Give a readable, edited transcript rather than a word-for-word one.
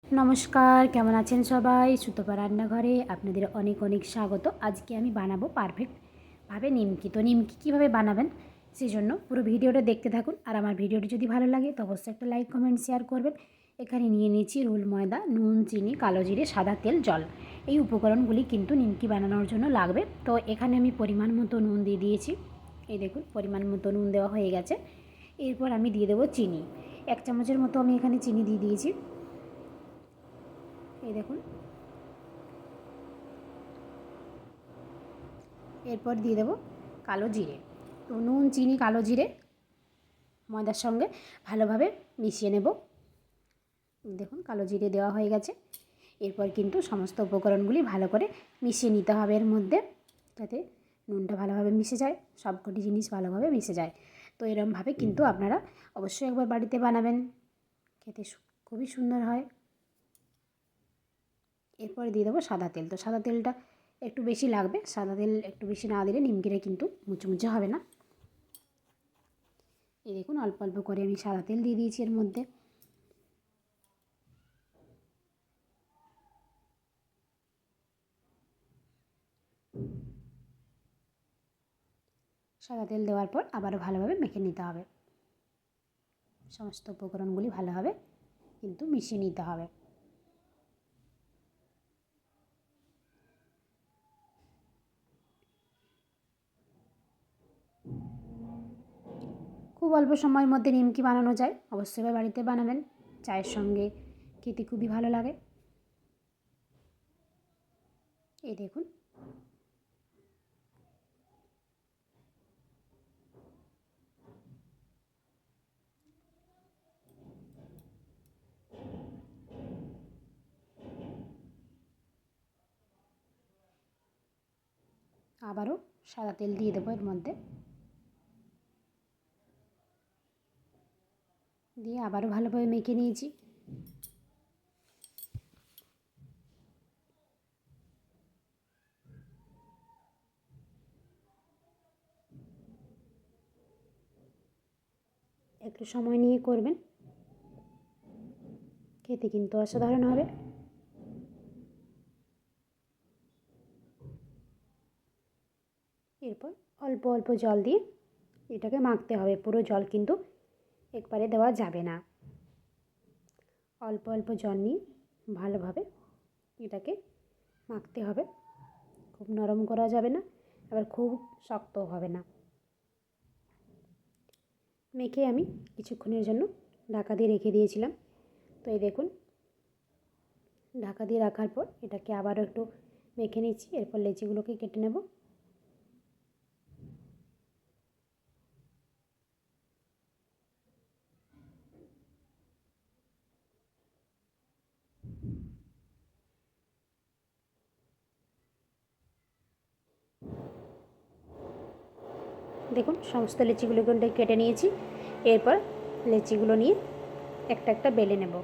নমস্কার, কেমন আছেন সবাই? সুতপা রান্নাঘরে আপনাদের অনেক অনেক স্বাগত। আজকে আমি বানাবো পারফেক্টভাবে নিমকি। তো নিমকি কীভাবে বানাবেন সেজন্য পুরো ভিডিওটা দেখতে থাকুন। আর আমার ভিডিওটি যদি ভালো লাগে তো অবশ্যই একটা লাইক, কমেন্ট, শেয়ার করবেন। এখানে নিয়ে নিয়েছি রোল ময়দা, নুন, চিনি, কালো জিরে, সাদা তেল, জল। এই উপকরণগুলি কিন্তু নিমকি বানানোর জন্য লাগবে। তো এখানে আমি পরিমাণ মতো নুন দিয়ে দিয়েছি। এই দেখুন, পরিমাণ মতো নুন দেওয়া হয়ে গেছে। এরপর আমি দিয়ে দেবো চিনি। 1 চামচের মতো আমি এখানে চিনি দিয়ে দিয়েছি। এই দেখুন, এরপর দিয়ে দেবো কালো জিরে। তো নুন, চিনি, কালো জিরে ময়দার সঙ্গে ভালোভাবে মিশিয়ে নেব। দেখুন, কালো জিরে দেওয়া হয়ে গেছে। এরপর কিন্তু সমস্ত উপকরণগুলি ভালো করে মিশিয়ে নিতে হবে এর মধ্যে, যাতে নুনটা ভালোভাবে মিশে যায়, সবকটি জিনিস ভালোভাবে মিশে যায়। তো এরকমভাবে কিন্তু আপনারা অবশ্যই একবার বাড়িতে বানাবেন, খেতে খুবই সুন্দর হয়। এরপরে দিয়ে দেবো সাদা তেল। তো সাদা তেলটা একটু বেশি লাগবে। সাদা তেল একটু বেশি না দিলে নিমকিটা কিন্তু মুচমুচে হবে না। এই দেখুন, অল্প অল্প করে আমি সাদা তেল দিয়ে দিয়েছি এর মধ্যে। সাদা তেল দেওয়ার পর আবারও ভালোভাবে মেখে নিতে হবে। সমস্ত উপকরণগুলি ভালোভাবে কিন্তু মিশিয়ে নিতে হবে। খুব অল্প সময়ের মধ্যে নিমকি বানানো যায়। অবশ্যই এবার বাড়িতে বানাবেন, চায়ের সঙ্গে খেতে খুবই ভালো লাগে। এই দেখুন, আবারও সাদা তেল দিয়ে দেবো এর মধ্যে, দিয়ে আবারও ভালোভাবে মেখে নিয়েছি। একটু সময় নিয়ে করবেন, খেতে কিন্তু অসাধারণ হবে। এরপর অল্প অল্প জল দিয়ে এটাকে মাখতে হবে। পুরো জল কিন্তু একবারে দেওয়া যাবে না। অল্প অল্প জল নিয়ে ভালোভাবে এটাকে মাখতে হবে। খুব নরম করা যাবে না, আবার খুব শক্তও হবে না। মেখে আমি কিছুক্ষণের জন্য ঢাকা দিয়ে রেখে দিয়েছিলাম। তো এই দেখুন, ঢাকা দিয়ে রাখার পর এটাকে আবারও একটু মেখে নিচ্ছি। এরপর লেচিগুলোকে কেটে নেব। দেখুন, সমস্ত লেচিগুলোকে কেটে নিয়েছি। এরপর লেচিগুলো নিয়ে একটা একটা বেলে নেব।